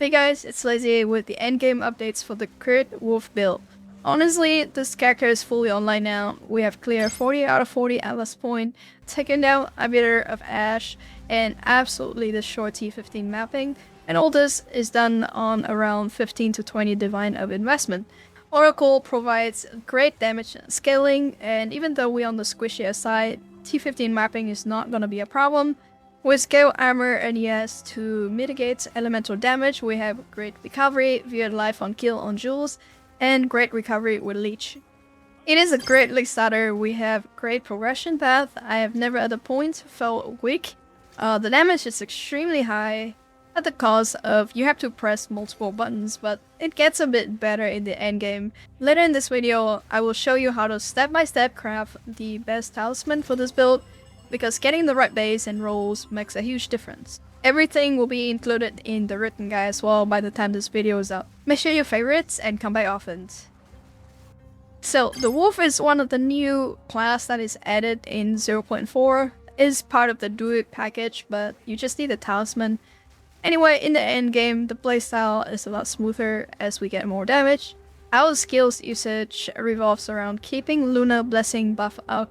Hey guys, it's Lazy with the endgame updates for the Crit Wolf build. Honestly, this character is fully online now. We have cleared 40 out of 40 Atlas Point, taken down a bit of Ash, and absolutely the short T15 mapping, and all this is done on around 15 to 20 Divine of investment. Oracle provides great damage scaling, and even though we're on the squishier side, T15 mapping is not gonna be a problem. With Scale Armor and ES to mitigate elemental damage, we have great recovery via life on kill on Jules, and great recovery with Leech. It is a great league starter. We have great progression path. I have never at a point felt weak. The damage is extremely high at the cost of you have to press multiple buttons, but it gets a bit better in the endgame. Later in this video, I will show you how to step-by-step craft the best talisman for this build, because getting the right base and rolls makes a huge difference. Everything will be included in the written guide as well by the time this video is out. Make sure your favorites and come by often. So, the Wolf is one of the new class that is added in 0.4. It is part of the Druid package, but you just need a talisman. Anyway, in the endgame, the playstyle is a lot smoother as we get more damage. Our skills usage revolves around keeping Lunar Blessing buff up.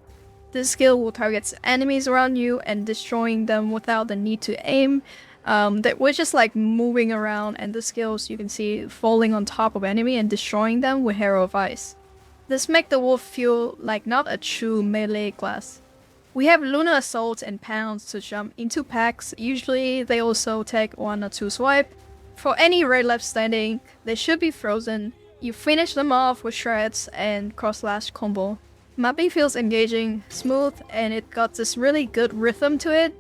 This skill will target enemies around you and destroying them without the need to aim. We're just like moving around, and the skills you can see falling on top of enemy and destroying them with Hero of Ice. This makes the Wolf feel like not a true melee class. We have Lunar Assault and Pounds to jump into packs. Usually they also take 1 or 2 swipe. For any red left standing, they should be frozen. You finish them off with shreds and cross-slash combo. Mapping feels engaging, smooth, and it got this really good rhythm to it.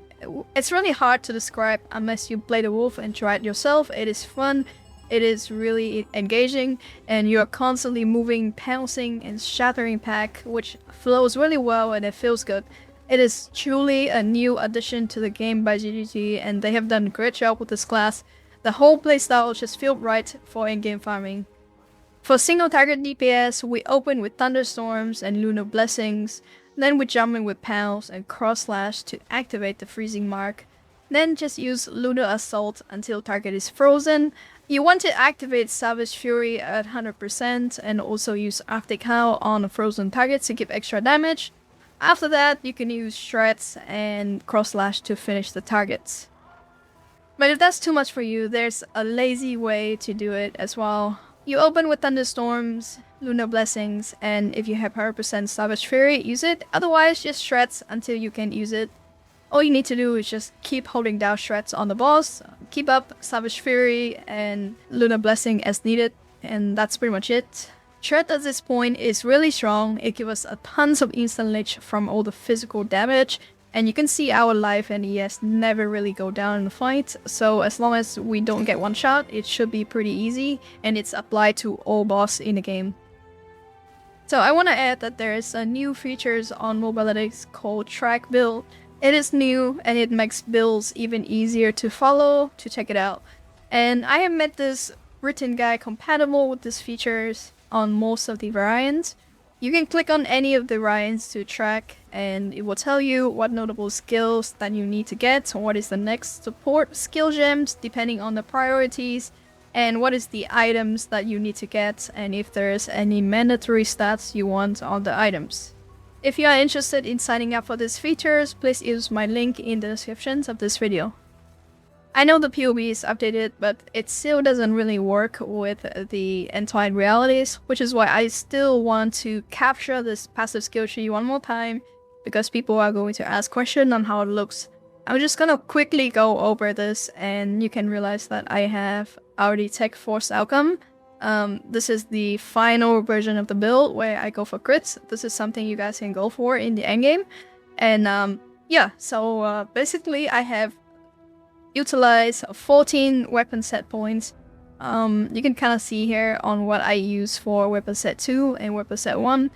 It's really hard to describe unless you play the Wolf and try it yourself. It is fun, it is really engaging, and you are constantly moving, pouncing, and shattering pack, which flows really well and it feels good. It is truly a new addition to the game by GGG, and they have done a great job with this class. The whole playstyle just feels right for in-game farming. For single target DPS, we open with Thunderstorms and Lunar Blessings, then we jump in with Pounds and Cross Slash to activate the freezing mark, then just use Lunar Assault until target is frozen. You want to activate Savage Fury at 100% and also use Arctic Howl on a frozen target to give extra damage. After that, you can use Shreds and Cross Slash to finish the targets. But if that's too much for you, there's a lazy way to do it as well. You open with Thunderstorms, Lunar Blessings, and if you have 100% Savage Fury, use it. Otherwise, just Shreds until you can use it. All you need to do is just keep holding down Shreds on the boss, keep up Savage Fury and Lunar Blessing as needed, and that's pretty much it. Shred at this point is really strong. It gives us a tons of instant leech from all the physical damage, and you can see our life and ES never really go down in the fight, so as long as we don't get one shot, it should be pretty easy, and it's applied to all boss in the game. So I want to add that there is a new features on Mobalytics called Track Build. It is new, and it makes builds even easier to follow, to check it out. And I have made this written guide compatible with these features on most of the variants. You can click on any of the variants to track, and it will tell you what notable skills that you need to get, what is the next support skill gems depending on the priorities, and what is the items that you need to get, and if there's any mandatory stats you want on the items. If you are interested in signing up for these features, please use my link in the description of this video. I know the PoE is updated, but it still doesn't really work with the entwined realities, which is why I still want to capture this passive skill tree one more time, because people are going to ask questions on how it looks. I'm just gonna quickly go over this, and you can realize that I have already tech force outcome. This is the final version of the build where I go for crits. This is something you guys can go for in the endgame. And yeah, so basically I have utilize 14 weapon set points. You can kind of see here on what I use for weapon set 2 and weapon set 1.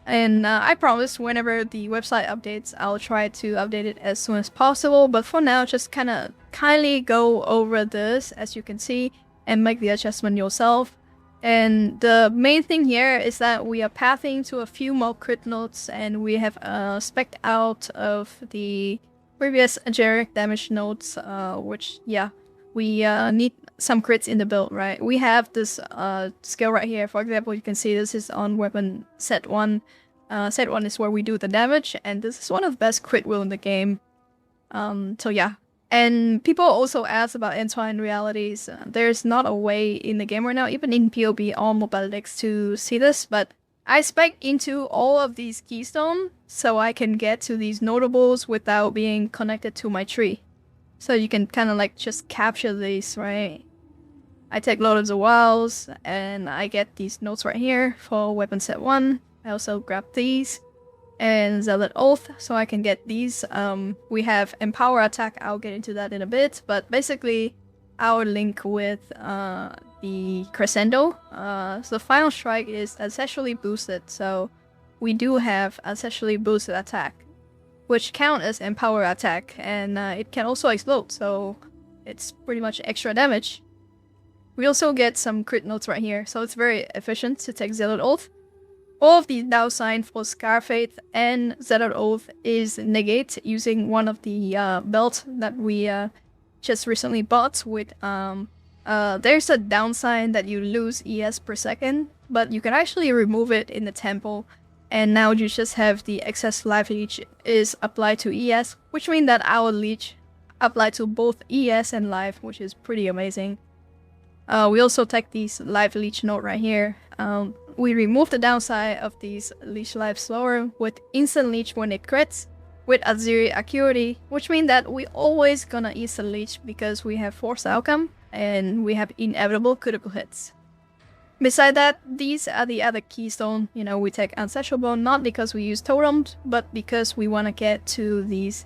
And I promise whenever the website updates, I'll try to update it as soon as possible. But for now, just kind of kindly go over this, as you can see, and make the adjustment yourself. And the main thing here is that we are pathing to a few more crit nodes, and we have spec'd out of the previous generic damage nodes, which, yeah, we need some crits in the build, right? We have this skill right here. For example, you can see this is on weapon set 1. Set 1 is where we do the damage, and this is one of the best crit will in the game. So yeah. And people also ask about entwined realities. There's not a way in the game right now, even in PoE or Mobalytics, to see this, but I spec into all of these keystones so I can get to these notables without being connected to my tree. So you can kind of like just capture these, right? I take loads of wilds and I get these notes right here for weapon set 1. I also grab these and Zealot Oath so I can get these. We have Empower Attack, I'll get into that in a bit, but basically our link with the Crescendo. So the final strike is essentially boosted, so we do have essentially boosted attack, which count as Empower Attack, and it can also explode, so it's pretty much extra damage. We also get some crit notes right here, so it's very efficient to take Zealot Oath. All of the downside for Scarfaith and Zealot Oath is negate using one of the belts that we just recently bought with there's a downside that you lose ES per second, but you can actually remove it in the temple, and now you just have the excess life leech is applied to ES, which means that our leech apply to both ES and life, which is pretty amazing. We also take these life leech note right here. We remove the downside of these leech life slower with instant leech when it crits, with Aziri Acuity, which means that we always gonna instant leech because we have force outcome and we have inevitable critical hits. Beside that, these are the other keystone. You know, we take Ancestral Bone not because we use totems, but because we want to get to these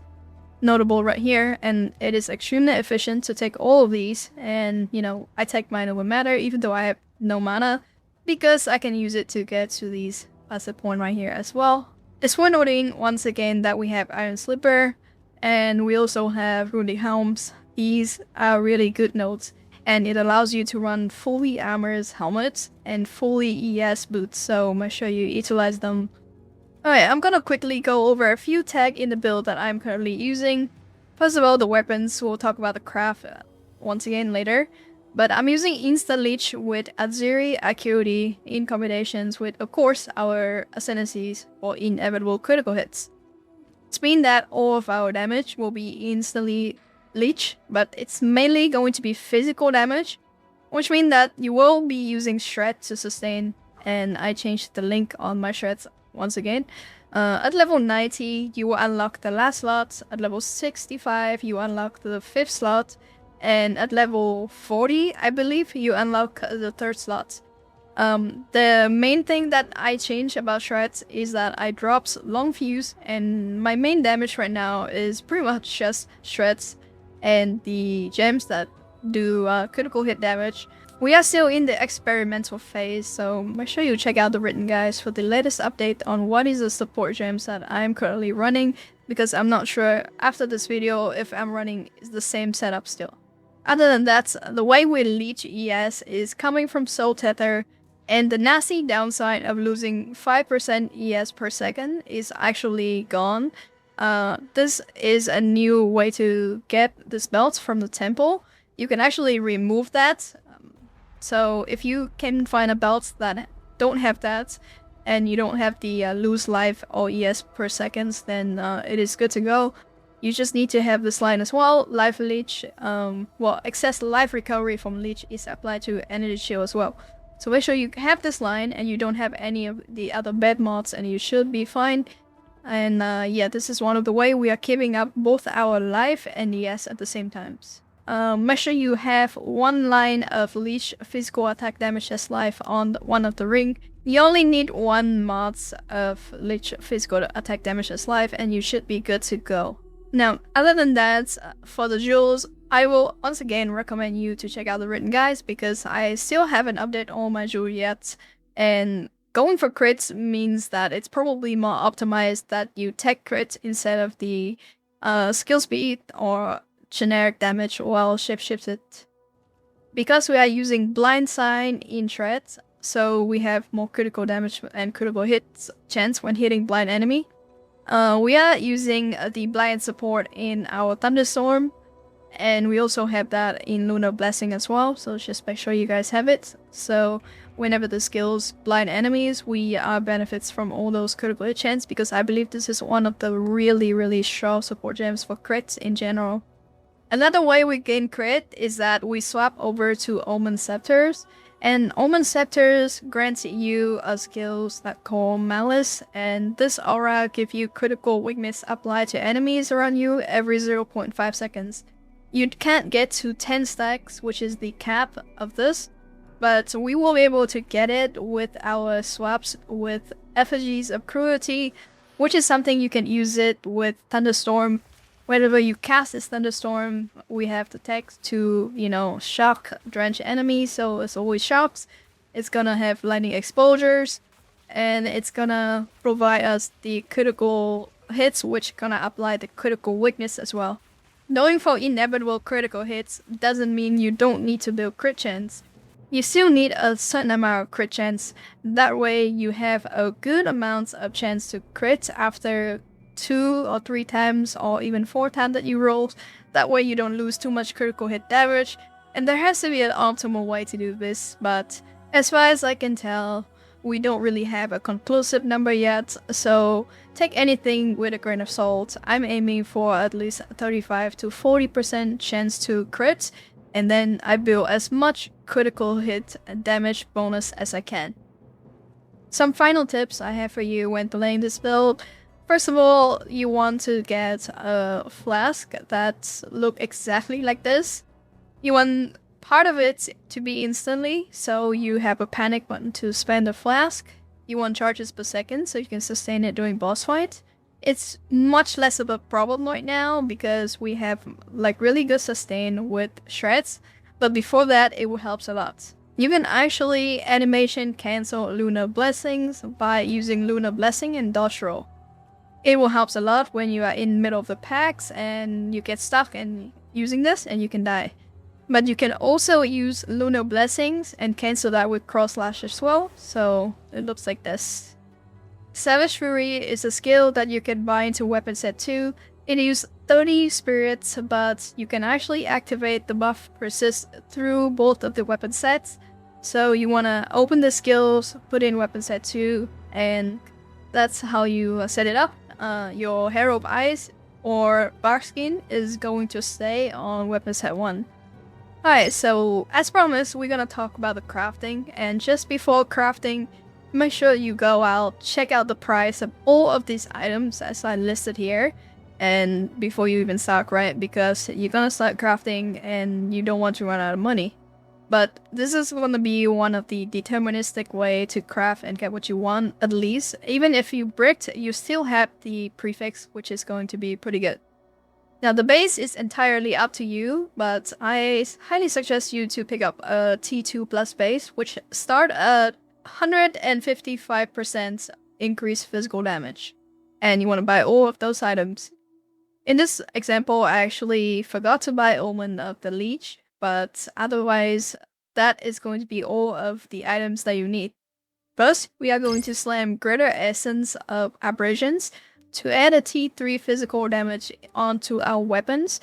notable right here, and it is extremely efficient to take all of these. And you know, I take Minor with Matter even though I have no mana, because I can use it to get to these passive point right here as well. It's worth noting once again that we have Iron Slipper, and we also have Runic Helms. These are really good notes, and it allows you to run fully armored helmets and fully ES boots, so make sure you utilize them. Alright, I'm gonna quickly go over a few tags in the build that I'm currently using. First of all, the weapons. We'll talk about the craft once again later. But I'm using Instant Leech with Aziri Acuity in combinations with, of course, our Ascendancies for inevitable critical hits. It's mean that all of our damage will be instantly Leech, but it's mainly going to be physical damage, which means that you will be using Shred to sustain, and I changed the link on my Shreds once again. At level 90, you will unlock the last slot. At level 65, you unlock the 5th slot. And at level 40, I believe, you unlock the 3rd slot. The main thing that I changed about Shreds is that I dropped Long Fuse, and my main damage right now is pretty much just Shreds and the gems that do critical hit damage. We are still in the experimental phase, so make sure you check out the written guides for the latest update on what is the support gems that I'm currently running, because I'm not sure after this video if I'm running the same setup still. Other than that, the way we leech ES is coming from Soul Tether, and the nasty downside of losing 5% ES per second is actually gone. This is a new way to get this belt from the temple. You can actually remove that. So if you can find a belt that don't have that, and you don't have the lose life or ES per seconds, then it is good to go. You just need to have this line as well. Life Leech, well, excess life recovery from Leech is applied to Energy Shield as well. So make sure you have this line and you don't have any of the other bad mods, and you should be fine. And yeah, this is one of the way we are keeping up both our life and ES at the same times. Make sure you have one line of Leech physical attack damage as life on one of the ring. You only need one mods of Leech physical attack damage as life, and you should be good to go. Now, other than that, for the jewels, I will once again recommend you to check out the written guides, because I still haven't updated all my jewels yet, and going for crits means that it's probably more optimized that you take crits instead of the skill speed or generic damage while shapeshifted. Because we are using blind sign in Shreds, so we have more critical damage and critical hits chance when hitting blind enemy. We are using the blind support in our Thunderstorm, And we also have that in Lunar Blessing as well, so just make sure you guys have it. So whenever the skills blind enemies, we benefits from all those critical hit chance, because I believe this is one of the really strong support gems for crits in general. Another way we gain crit is that we swap over to Omen Scepters, and Omen Scepters grants you a skills that call Malice, and this aura gives you critical weakness applied to enemies around you every 0.5 seconds. You can't get to 10 stacks, which is the cap of this, but we will be able to get it with our swaps with Effigies of Cruelty, which is something you can use it with Thunderstorm. Whenever you cast this Thunderstorm, we have the text to, you know, shock drench enemies, so it's always shocks. It's gonna have lightning exposures, and it's gonna provide us the critical hits, which gonna apply the critical weakness as well. Knowing for inevitable critical hits doesn't mean you don't need to build crit chance. You still need a certain amount of crit chance. That way you have a good amount of chance to crit after 2 or 3 times or even 4 times that you roll. That way you don't lose too much critical hit damage. And there has to be an optimal way to do this, but as far as I can tell, we don't really have a conclusive number yet, so take anything with a grain of salt. I'm aiming for at least 35 to 40% chance to crit, and then I build as much critical hit damage bonus as I can. Some final tips I have for you when playing this build. First of all, you want to get a flask that look exactly like this. You want part of it to be instantly, so you have a panic button to spend a flask. You want charges per second, so you can sustain it during boss fight. It's much less of a problem right now, because we have like really good sustain with shreds, but before that it helps a lot. You can actually animation cancel Lunar Blessings by using Lunar Blessing and Dodge Roll. It will help a lot when you are in the middle of the packs and you get stuck and using this and you can die. But you can also use Lunar Blessings and cancel that with Cross Slash as well, so it looks like this. Savage Fury is a skill that you can buy into weapon set 2. It uses 30 spirits, but you can actually activate the buff persist through both of the weapon sets. So you want to open the skills, put in weapon set 2, and that's how you set it up. Your Hero of Ice or Barkskin is going to stay on weapon set 1. Alright, so as promised, we're gonna talk about the crafting, and just before crafting, make sure you go out, check out the price of all of these items as I listed here, and before you even start, right? Because you're gonna start crafting and you don't want to run out of money. But this is gonna be one of the deterministic way to craft and get what you want, at least. Even if you bricked, you still have the prefix, which is going to be pretty good. Now the base is entirely up to you, but I highly suggest you to pick up a T2 plus base, which start at 155% increased physical damage. And you want to buy all of those items. In this example, I actually forgot to buy Omen of the Leech, but otherwise that is going to be all of the items that you need. First, we are going to slam Greater Essence of Abrasions to add a T3 physical damage onto our weapons.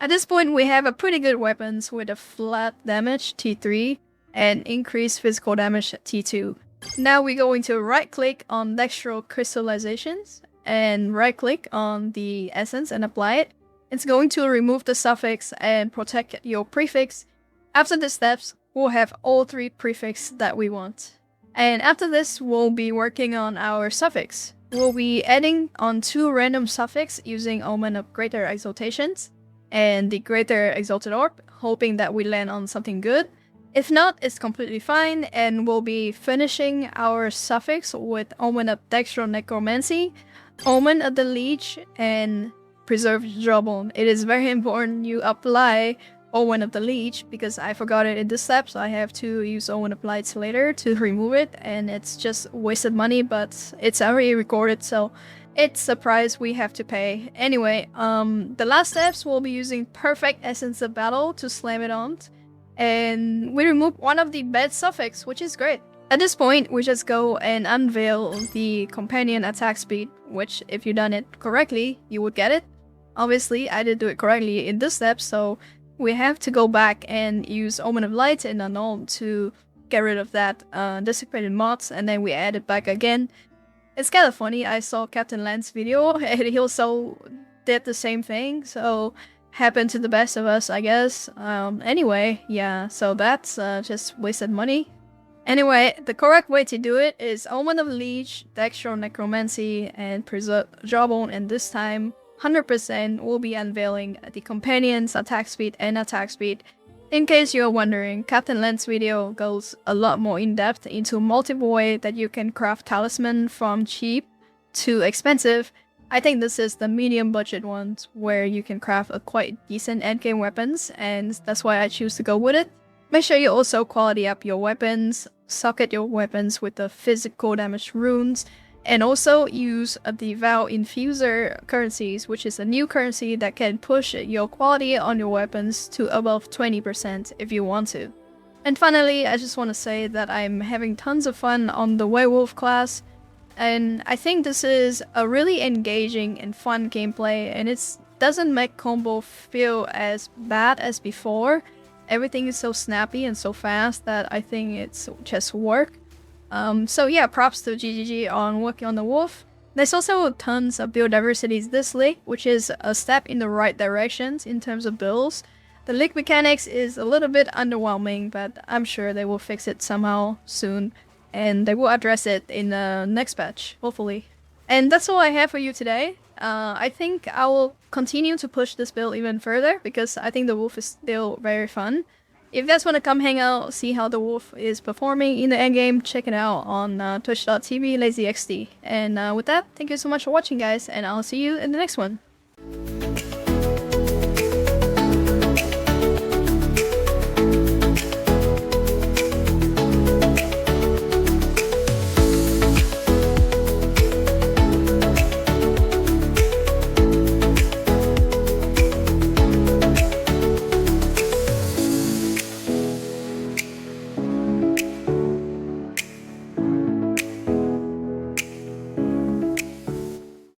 At this point, we have a pretty good weapons with a flat damage T3 and increased physical damage T2. Now we're going to right click on Dextral Crystallizations and right click on the essence and apply it. It's going to remove the suffix and protect your prefix. After the steps, we'll have all 3 prefixes that we want. And after this, we'll be working on our suffix. We'll be adding on 2 random suffix using Omen of Greater Exaltations and the Greater Exalted Orb, hoping that we land on something good. If not, it's completely fine, and we'll be finishing our suffix with Omen of Dextral Necromancy, Omen of the Leech, and Preserved Jawbone. It is very important you apply Omen of the Leech, because I forgot it in this step, so I have to use Omen of Lights later to remove it, and it's just wasted money, but it's already recorded, so it's a price we have to pay. Anyway, the last steps, we'll be using Perfect Essence of Battle to slam it on, and we remove one of the bad suffix, which is great. At this point, we just go and unveil the companion attack speed, which if you done it correctly, you would get it. Obviously, I didn't do it correctly in this step, so we have to go back and use Omen of Light and Unknown to get rid of that desecrated mods, and then we add it back again. It's kind of funny, I saw Captain Lance video, and he also did the same thing, so happened to the best of us, I guess. Anyway, yeah, so that's just wasted money. Anyway, the correct way to do it is Omen of Leech, Dextro Necromancy, and Preserve Jawbone, and this time 100% will be unveiling the companions, attack speed, and attack speed. In case you're wondering, Captain Lens video goes a lot more in depth into multiple ways that you can craft Talisman from cheap to expensive. I think this is the medium budget ones where you can craft a quite decent endgame weapons, and that's why I choose to go with it. Make sure you also quality up your weapons, socket your weapons with the physical damage runes, and also use the Vow Infuser currencies, which is a new currency that can push your quality on your weapons to above 20% if you want to. And finally, I just want to say that I'm having tons of fun on the Werewolf class, and I think this is a really engaging and fun gameplay, and it doesn't make combo feel as bad as before. Everything is so snappy and so fast that I think it's just work. So yeah, props to GGG on working on the wolf. There's also tons of build diversities this league, which is a step in the right directions in terms of builds. The league mechanics is a little bit underwhelming, but I'm sure they will fix it somehow soon, and they will address it in the next patch, hopefully. And that's all I have for you today. I think I will continue to push this build even further because I think the wolf is still very fun. If you guys want to come hang out, see how the wolf is performing in the endgame, check it out on twitch.tv LazyXD. And with that, thank you so much for watching, guys, and I'll see you in the next one.